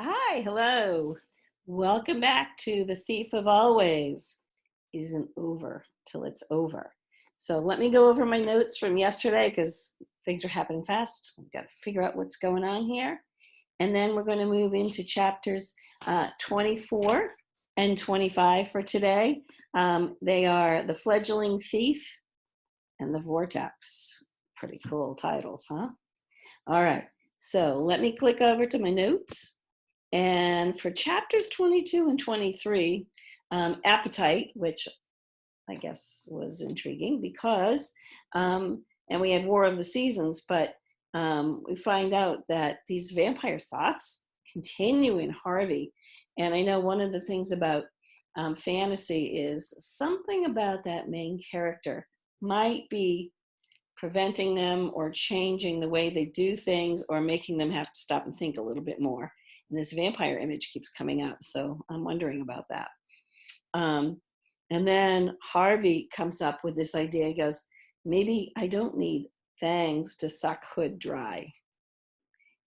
Hi, hello. Welcome back to The Thief of Always. Isn't over till it's over. So let me go over my notes from yesterday because things are happening fast. I've got to figure out what's going on here. And then we're going to move into chapters 24 and 25 for today. They are The Fledgling Thief and The Vortex. Pretty cool titles, huh? All right. So let me click over to my notes. And for chapters 22 and 23, appetite, which I guess was intriguing because, and we had War of the Seasons, but we find out that these vampire thoughts continue in Harvey. And I know one of the things about fantasy is something about that main character might be preventing them or changing the way they do things or making them have to stop and think a little bit more. And this vampire image keeps coming up. So I'm wondering about that. And then Harvey comes up with this idea. He goes, maybe I don't need fangs to suck Hood dry.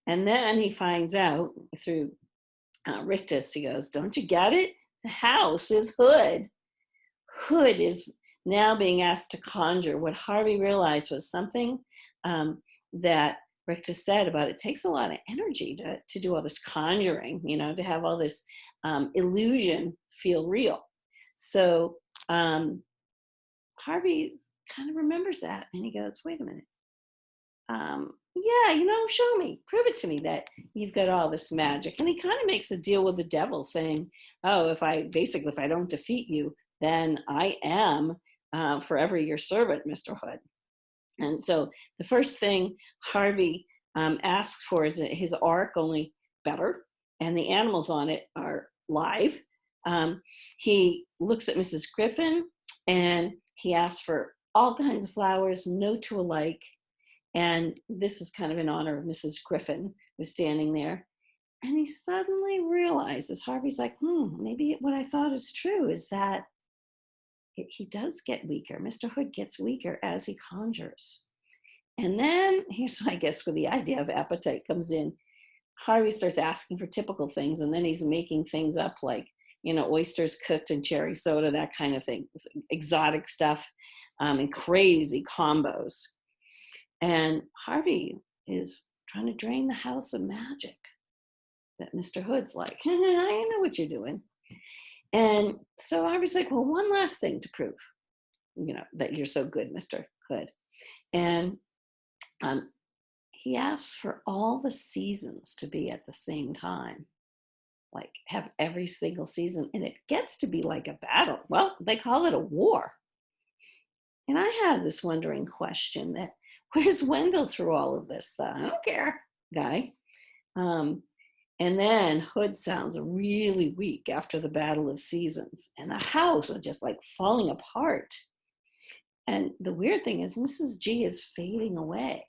And then he finds out through Rictus, he goes, don't you get it? The house is Hood. Hood is now being asked to conjure. What Harvey realized was something that Rictus said about it takes a lot of energy to do all this conjuring, to have all this illusion feel real. So Harvey kind of remembers that and he goes, wait a minute. Yeah, show me, prove it to me that you've got all this magic. And he kind of makes a deal with the devil saying, oh, if I don't defeat you, then I am forever your servant, Mr. Hood. And so the first thing Harvey asks for is his ark, only better, and the animals on it are live. He looks at Mrs. Griffin and he asks for all kinds of flowers, no two alike. And this is kind of in honor of Mrs. Griffin, who's standing there. And he suddenly realizes, Harvey's like, maybe what I thought is true is that he does get weaker. Mr. Hood gets weaker as he conjures. And then here's, I guess, where the idea of appetite comes in. Harvey starts asking for typical things, and then he's making things up like, oysters cooked in cherry soda, that kind of thing, exotic stuff, and crazy combos. And Harvey is trying to drain the house of magic. That Mr. Hood's like, I know what you're doing. And so Harvey's like, well, one last thing to prove, that you're so good, Mr. Hood. And he asks for all the seasons to be at the same time, like have every single season. And it gets to be like a battle. Well, they call it a war. And I have this wondering question that, where's Wendell through all of this? The I don't care guy. And then Hood sounds really weak after the Battle of Seasons. And the house is just like falling apart. And the weird thing is Mrs. G is fading away.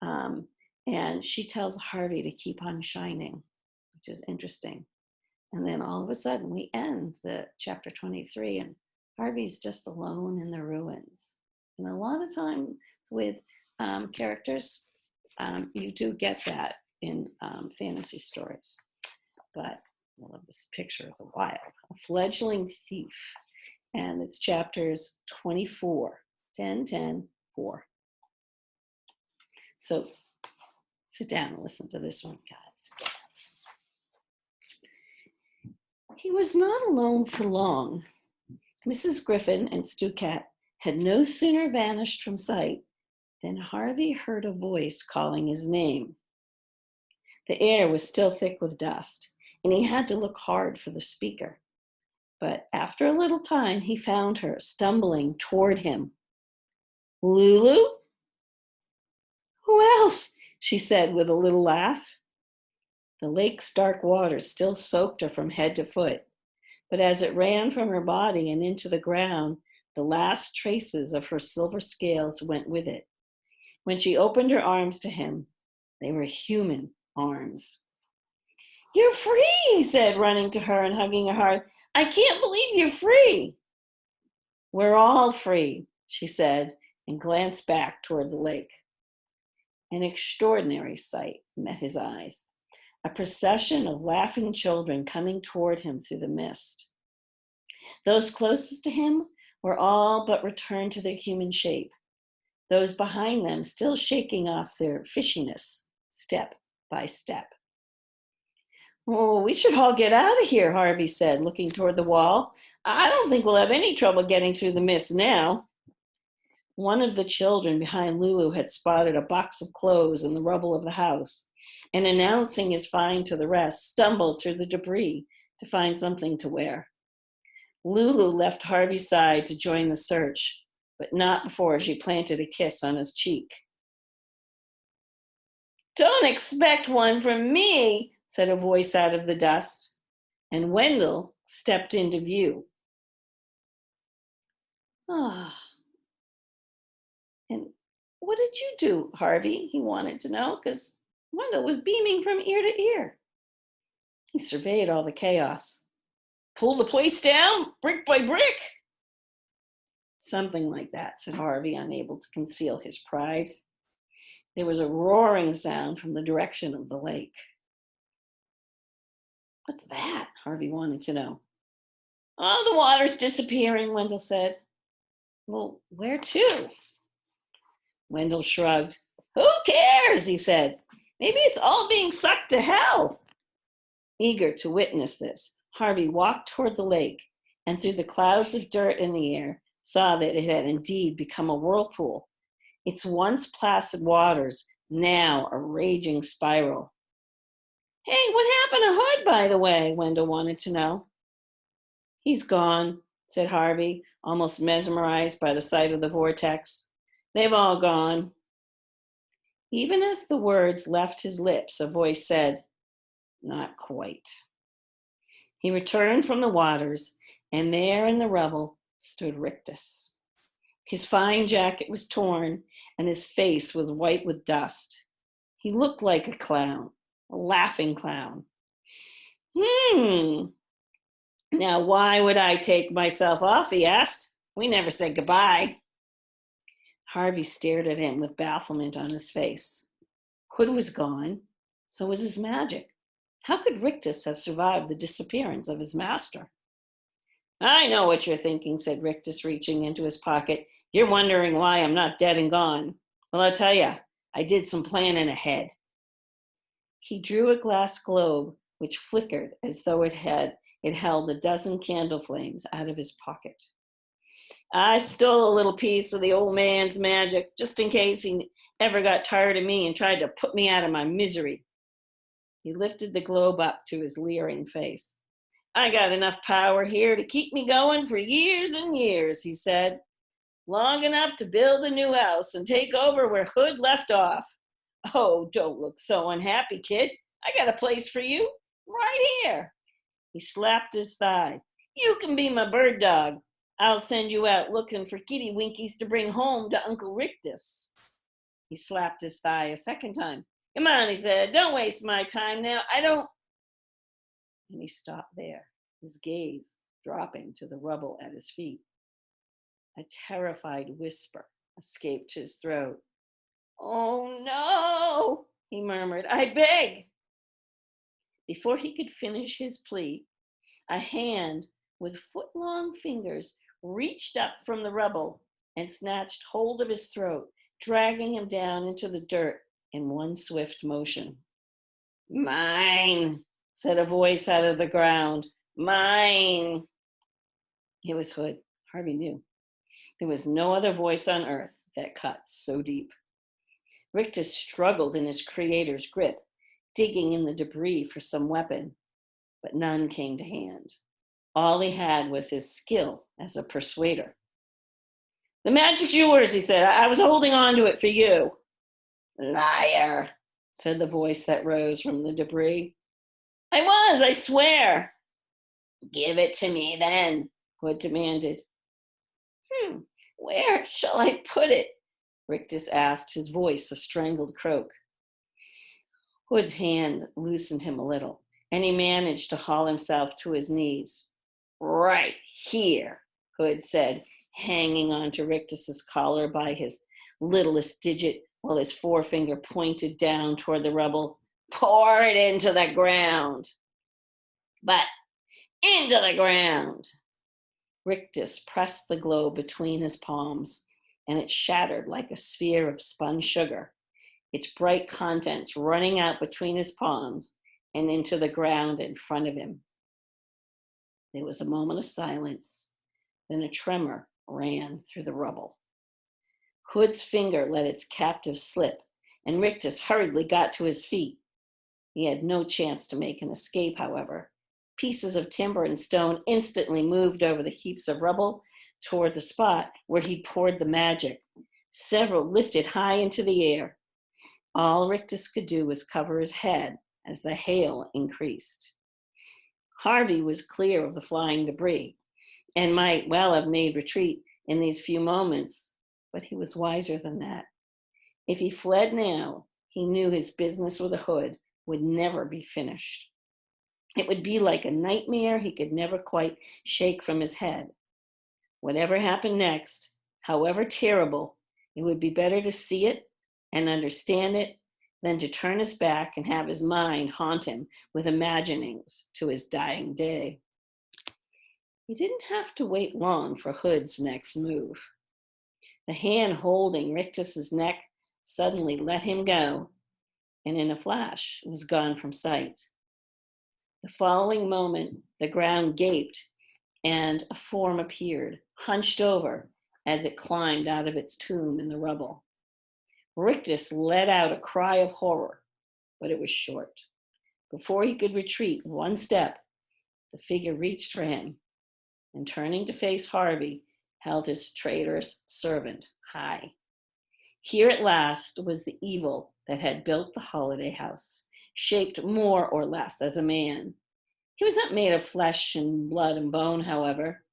And she tells Harvey to keep on shining, which is interesting. And then all of a sudden we end the chapter 23 and Harvey's just alone in the ruins. And a lot of times with characters, you do get that in fantasy stories. But I love this picture, it's wild. A fledgling thief. And it's chapters 24, 10, 10, 4. So sit down and listen to this one, guys. He was not alone for long. Mrs. Griffin and Stucat had no sooner vanished from sight than Harvey heard a voice calling his name. The air was still thick with dust, and he had to look hard for the speaker. But after a little time, he found her stumbling toward him. Lulu? Who else? She said with a little laugh. The lake's dark waters still soaked her from head to foot, but as it ran from her body and into the ground, the last traces of her silver scales went with it. When she opened her arms to him, they were human arms. You're free, he said, running to her and hugging her hard. I can't believe you're free. We're all free, she said, and glanced back toward the lake. An extraordinary sight met his eyes. a procession of laughing children coming toward him through the mist. Those closest to him were all but returned to their human shape, those behind them still shaking off their fishiness step by step. "Oh, we should all get out of here," Harvey said, looking toward the wall. "I don't think we'll have any trouble getting through the mist now." One of the children behind Lulu had spotted a box of clothes in the rubble of the house, and announcing his find to the rest, stumbled through the debris to find something to wear. Lulu left Harvey's side to join the search, but not before she planted a kiss on his cheek. "Don't expect one from me," said a voice out of the dust, and Wendell stepped into view. "Ah, and what did you do, Harvey?" he wanted to know, because Wendell was beaming from ear to ear. He surveyed all the chaos. "Pull the place down, brick by brick." "Something like that," said Harvey, unable to conceal his pride. There was a roaring sound from the direction of the lake. "What's that?" Harvey wanted to know. "Oh, the water's disappearing," Wendell said. "Well, where to?" Wendell shrugged. "Who cares?" he said. "Maybe it's all being sucked to hell." Eager to witness this, Harvey walked toward the lake, and through the clouds of dirt in the air, saw that it had indeed become a whirlpool, its once placid waters now a raging spiral. "Hey, what happened to Hood, by the way?" Wendell wanted to know. "He's gone," said Harvey, almost mesmerized by the sight of the vortex. "They've all gone." Even as the words left his lips, a voice said, "Not quite." He returned from the waters, and there in the rubble stood Rictus. His fine jacket was torn, and his face was white with dust. He looked like a clown, a laughing clown. Now why would I take myself off?" he asked. "We never said goodbye." Harvey stared at him with bafflement on his face. Hood was gone, so was his magic. How could Rictus have survived the disappearance of his master? "I know what you're thinking," said Rictus, reaching into his pocket. "You're wondering why I'm not dead and gone. Well, I'll tell you, I did some planning ahead." He drew a glass globe, which flickered as though it held a dozen candle flames, out of his pocket. "I stole a little piece of the old man's magic, just in case he ever got tired of me and tried to put me out of my misery." He lifted the globe up to his leering face. "I got enough power here to keep me going for years and years," he said. "Long enough to build a new house and take over where Hood left off. Oh, don't look so unhappy, kid. I got a place for you right here." He slapped his thigh. "You can be my bird dog. I'll send you out looking for kitty winkies to bring home to Uncle Rictus." He slapped his thigh a second time. "Come on," he said. "Don't waste my time now. I don't..." And he stopped there, his gaze dropping to the rubble at his feet. A terrified whisper escaped his throat. "Oh, no," he murmured. "I beg." Before he could finish his plea, a hand with foot-long fingers reached up from the rubble and snatched hold of his throat, dragging him down into the dirt in one swift motion. "Mine," said a voice out of the ground. "Mine." It was Hood. Harvey knew. There was no other voice on earth that cut so deep. Rictus struggled in his creator's grip, digging in the debris for some weapon, but none came to hand. All he had was his skill as a persuader. "The magic's yours," he said. "I was holding on to it for you." "Liar," said the voice that rose from the debris. I swear." "Give it to me then," Hood demanded. Where shall I put it?" Rictus asked, his voice a strangled croak. Hood's hand loosened him a little, and he managed to haul himself to his knees. "Right here," Hood said, hanging onto Rictus's collar by his littlest digit while his forefinger pointed down toward the rubble. Pour it into the ground. But into the ground. Rictus pressed the globe between his palms, and it shattered like a sphere of spun sugar, its bright contents running out between his palms and into the ground in front of him. There was a moment of silence, then a tremor ran through the rubble. Hood's finger let its captive slip, and Rictus hurriedly got to his feet. He had no chance to make an escape, however. Pieces of timber and stone instantly moved over the heaps of rubble toward the spot where he poured the magic. Several lifted high into the air. All Rictus could do was cover his head as the hail increased. Harvey was clear of the flying debris and might well have made retreat in these few moments, but he was wiser than that. If he fled now, he knew his business with the Hood would never be finished. It would be like a nightmare he could never quite shake from his head. Whatever happened next, however terrible, it would be better to see it and understand it than to turn his back and have his mind haunt him with imaginings to his dying day. He didn't have to wait long for Hood's next move. The hand holding Rictus's neck suddenly let him go, and in a flash was gone from sight. The following moment, the ground gaped and a form appeared, hunched over as it climbed out of its tomb in the rubble. Rictus let out a cry of horror, but it was short. Before he could retreat one step, the figure reached for him and, turning to face Harvey, held his traitorous servant high. Here at last was the evil that had built the holiday house, shaped more or less as a man. He was not made of flesh and blood and bone, however.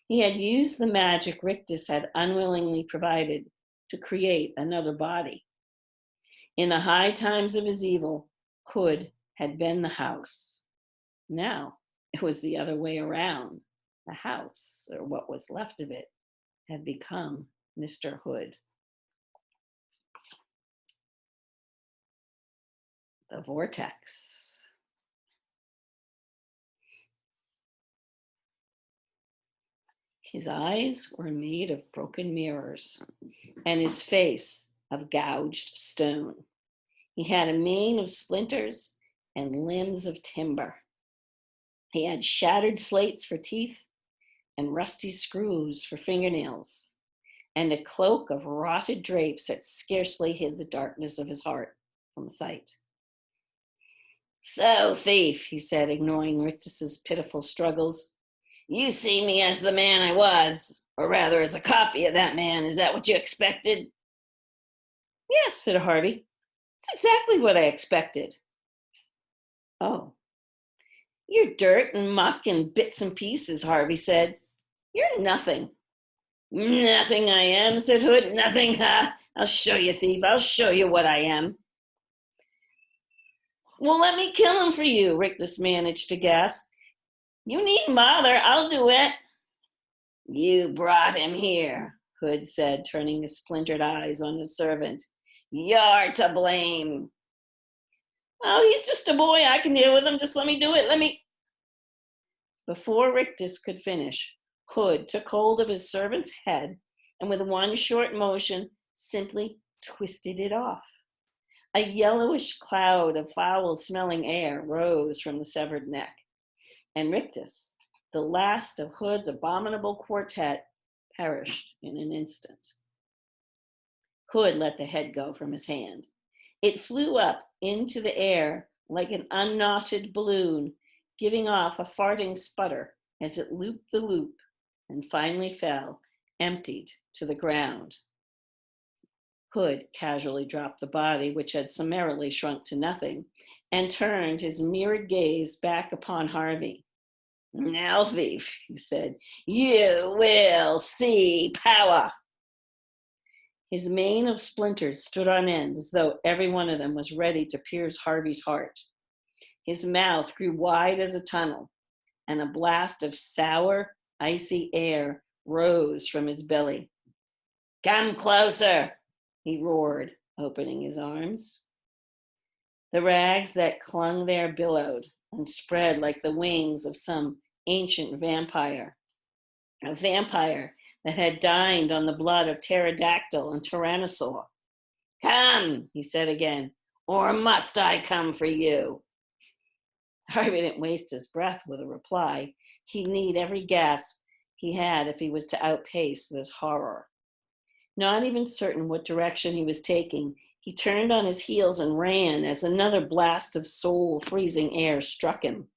He had used the magic Rictus had unwillingly provided to create another body. In the high times of his evil, Hood had been the house. Now it was the other way around. The house, or what was left of it, had become Mr. Hood. The Vortex. His eyes were made of broken mirrors, and his face of gouged stone. He had a mane of splinters and limbs of timber. He had shattered slates for teeth and rusty screws for fingernails, and a cloak of rotted drapes that scarcely hid the darkness of his heart from sight. "So, thief," he said, ignoring Rictus's pitiful struggles, "you see me as the man I was, or rather as a copy of that man. Is that what you expected?" "Yes," said Harvey. "It's exactly what I expected." "Oh, you're dirt and muck and bits and pieces," Harvey said. "You're nothing." "Nothing I am," said Hood. "Nothing, ha! I'll show you, thief. I'll show you what I am." "Well, let me kill him for you," Rictus managed to gasp. "You needn't bother. I'll do it." "You brought him here," Hood said, turning his splintered eyes on his servant. "You're to blame." "Oh, he's just a boy. I can deal with him. Just let me do it. Let me." Before Rictus could finish, Hood took hold of his servant's head and with one short motion simply twisted it off. A yellowish cloud of foul-smelling air rose from the severed neck, and Rictus, the last of Hood's abominable quartet, perished in an instant. Hood let the head go from his hand. It flew up into the air like an unknotted balloon, giving off a farting sputter as it looped the loop and finally fell, emptied, to the ground. Hood casually dropped the body, which had summarily shrunk to nothing, and turned his mirrored gaze back upon Harvey. "Now, thief," he said, "you will see power." His mane of splinters stood on end as though every one of them was ready to pierce Harvey's heart. His mouth grew wide as a tunnel, and a blast of sour, icy air rose from his belly. "Come closer," he roared, opening his arms. The rags that clung there billowed and spread like the wings of some ancient vampire, a vampire that had dined on the blood of pterodactyl and tyrannosaur. Come, he said again, or must I come for you? Harvey didn't waste his breath with a reply. He'd need every gasp he had if he was to outpace this horror. Not even certain what direction he was taking, he turned on his heels and ran as another blast of soul-freezing air struck him.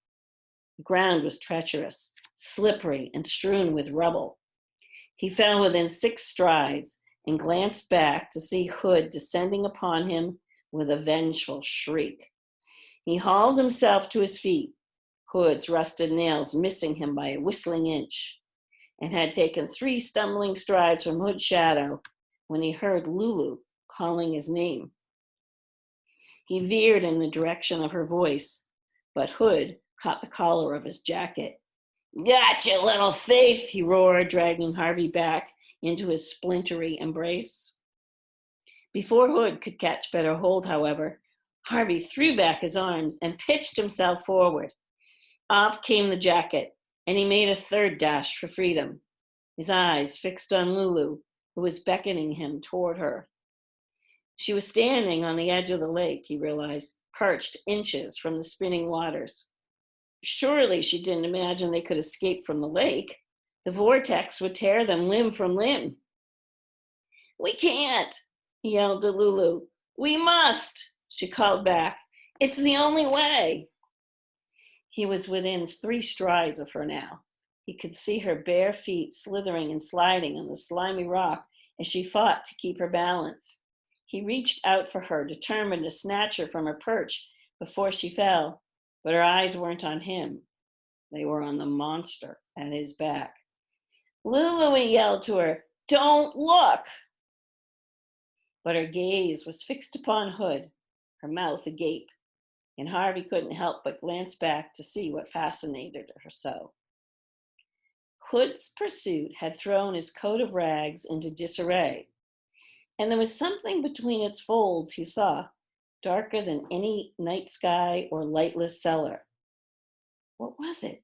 The ground was treacherous, slippery, and strewn with rubble. He fell within 6 strides and glanced back to see Hood descending upon him with a vengeful shriek. He hauled himself to his feet, Hood's rusted nails missing him by a whistling inch, and had taken 3 stumbling strides from Hood's shadow when he heard Lulu calling his name. He veered in the direction of her voice, but Hood caught the collar of his jacket. Gotcha, little thief, he roared, dragging Harvey back into his splintery embrace. Before Hood could catch better hold, however, Harvey threw back his arms and pitched himself forward. Off came the jacket, and he made a 3rd dash for freedom, his eyes fixed on Lulu, who was beckoning him toward her. She was standing on the edge of the lake, he realized, perched inches from the spinning waters. Surely she didn't imagine they could escape from the lake. The vortex would tear them limb from limb. We can't, he yelled to Lulu. We must, she called back. It's the only way. He was within 3 strides of her now. He could see her bare feet slithering and sliding on the slimy rock as she fought to keep her balance. He reached out for her, determined to snatch her from her perch before she fell, but her eyes weren't on him. They were on the monster at his back. Lulu, he yelled to her, don't look! But her gaze was fixed upon Hood, her mouth agape, and Harvey couldn't help but glance back to see what fascinated her so. Hood's pursuit had thrown his coat of rags into disarray, and there was something between its folds he saw, darker than any night sky or lightless cellar. What was it?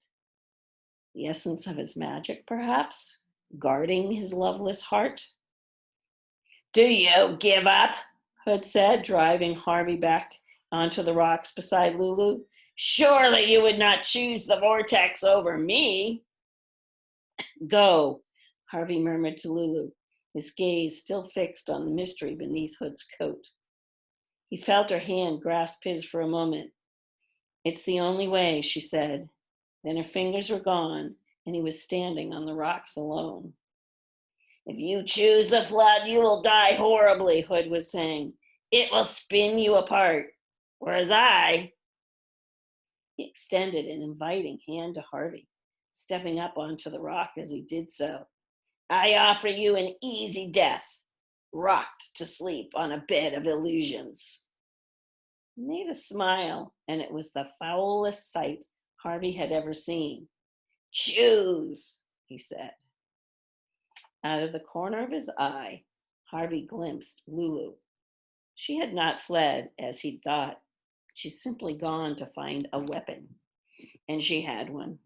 The essence of his magic, perhaps, guarding his loveless heart? Do you give up? Hood said, driving Harvey back onto the rocks beside Lulu. Surely you would not choose the vortex over me. Go, Harvey murmured to Lulu, his gaze still fixed on the mystery beneath Hood's coat. He felt her hand grasp his for a moment. It's the only way, she said. Then her fingers were gone, and he was standing on the rocks alone. If you choose the flood, you will die horribly, Hood was saying. It will spin you apart. Whereas he extended an inviting hand to Harvey, stepping up onto the rock as he did so. I offer you an easy death, rocked to sleep on a bed of illusions. He made a smile, and it was the foulest sight Harvey had ever seen. Choose, he said. Out of the corner of his eye, Harvey glimpsed Lulu. She had not fled, as he'd thought. She'd simply gone to find a weapon. And she had one.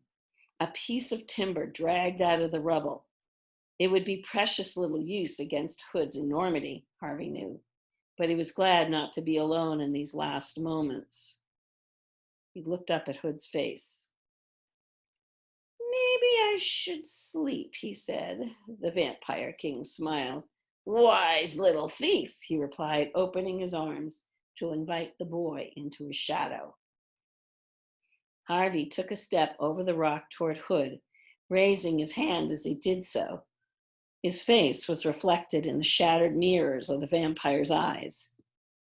A piece of timber dragged out of the rubble. It would be precious little use against Hood's enormity, Harvey knew, but he was glad not to be alone in these last moments. He looked up at Hood's face. Maybe I should sleep, he said. The Vampire King smiled. Wise little thief, he replied, opening his arms to invite the boy into his shadow. Harvey took a step over the rock toward Hood, raising his hand as he did so. His face was reflected in the shattered mirrors of the vampire's eyes.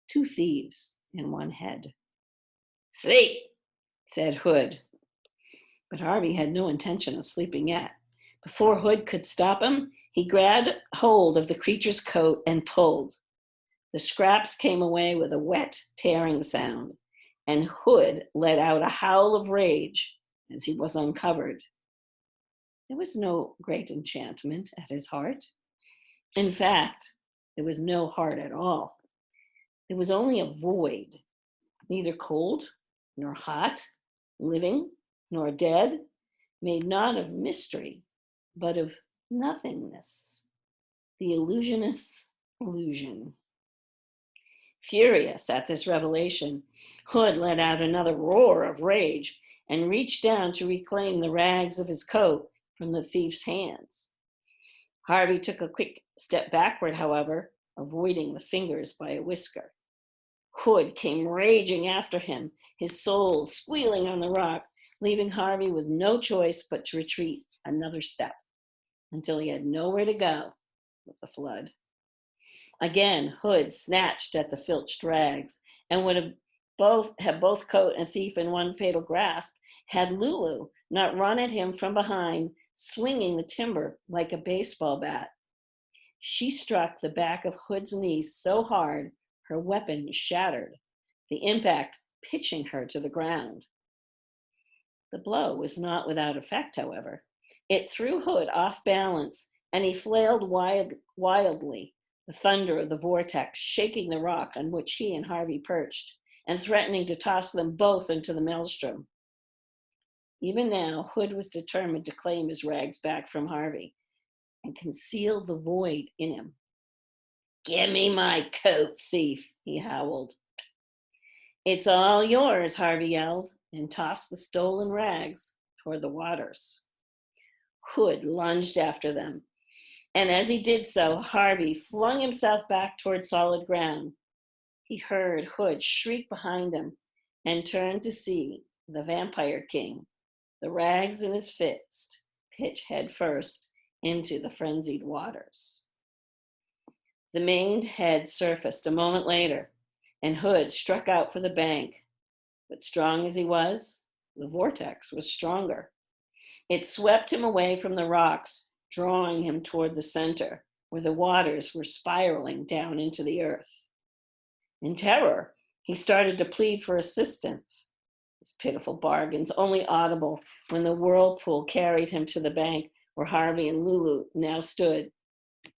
2 thieves in one head. Sleep, said Hood. But Harvey had no intention of sleeping yet. Before Hood could stop him, he grabbed hold of the creature's coat and pulled. The scraps came away with a wet, tearing sound, and Hood let out a howl of rage as he was uncovered. There was no great enchantment at his heart. In fact, there was no heart at all. There was only a void, neither cold nor hot, living nor dead, made not of mystery, but of nothingness. The illusionist's illusion. Furious at this revelation, Hood let out another roar of rage and reached down to reclaim the rags of his coat from the thief's hands. Harvey took a quick step backward, however, avoiding the fingers by a whisker. Hood came raging after him, his soul squealing on the rock, leaving Harvey with no choice but to retreat another step until he had nowhere to go with the flood. Again, Hood snatched at the filched rags and would have both coat and thief in one fatal grasp had Lulu not run at him from behind, swinging the timber like a baseball bat. She struck the back of Hood's knee so hard her weapon shattered, the impact pitching her to the ground. The blow was not without effect, however. It threw Hood off balance, and he flailed wildly, the thunder of the vortex shaking the rock on which he and Harvey perched, and threatening to toss them both into the maelstrom. Even now, Hood was determined to claim his rags back from Harvey and conceal the void in him. "Give me my coat, thief," he howled. "It's all yours," Harvey yelled, and tossed the stolen rags toward the waters. Hood lunged after them, and as he did so, Harvey flung himself back toward solid ground. He heard Hood shriek behind him and turned to see the Vampire King, the rags in his fist, pitch head first into the frenzied waters. The maimed head surfaced a moment later, and Hood struck out for the bank. But strong as he was, the vortex was stronger. It swept him away from the rocks, drawing him toward the center, where the waters were spiraling down into the earth. In terror, he started to plead for assistance, his pitiful bargains only audible when the whirlpool carried him to the bank where Harvey and Lulu now stood.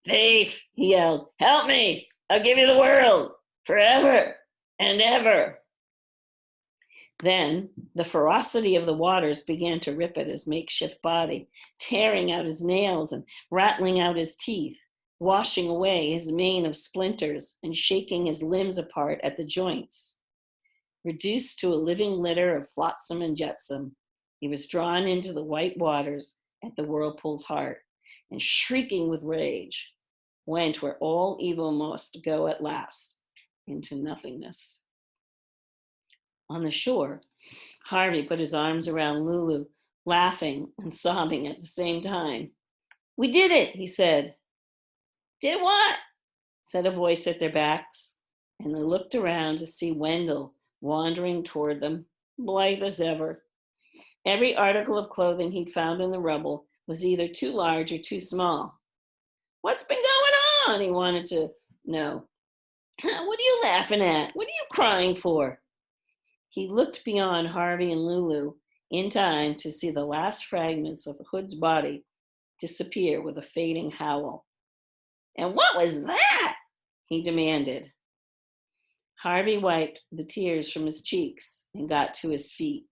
"Thief," he yelled, "help me! I'll give you the world, forever and ever." Then the ferocity of the waters began to rip at his makeshift body, tearing out his nails and rattling out his teeth, washing away his mane of splinters and shaking his limbs apart at the joints. Reduced to a living litter of flotsam and jetsam, he was drawn into the white waters at the whirlpool's heart, and shrieking with rage, went where all evil must go at last, into nothingness. On the shore, Harvey put his arms around Lulu, laughing and sobbing at the same time. "We did it," he said. "Did what?" said a voice at their backs, and they looked around to see Wendell wandering toward them, blithe as ever. Every article of clothing he'd found in the rubble was either too large or too small. "What's been going on?" he wanted to know. "What are you laughing at? What are you crying for?" He looked beyond Harvey and Lulu in time to see the last fragments of Hood's body disappear with a fading howl. "And what was that?" he demanded. Harvey wiped the tears from his cheeks and got to his feet.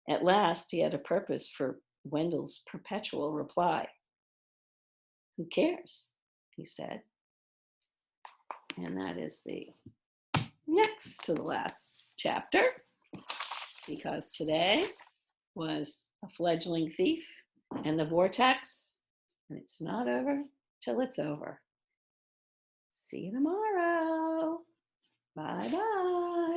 At last, he had a purpose for Wendell's perpetual reply. "Who cares?" he said. And that is the next to the last chapter, because today was a fledgling thief and the vortex, and it's not over till it's over. See you tomorrow. Bye-bye.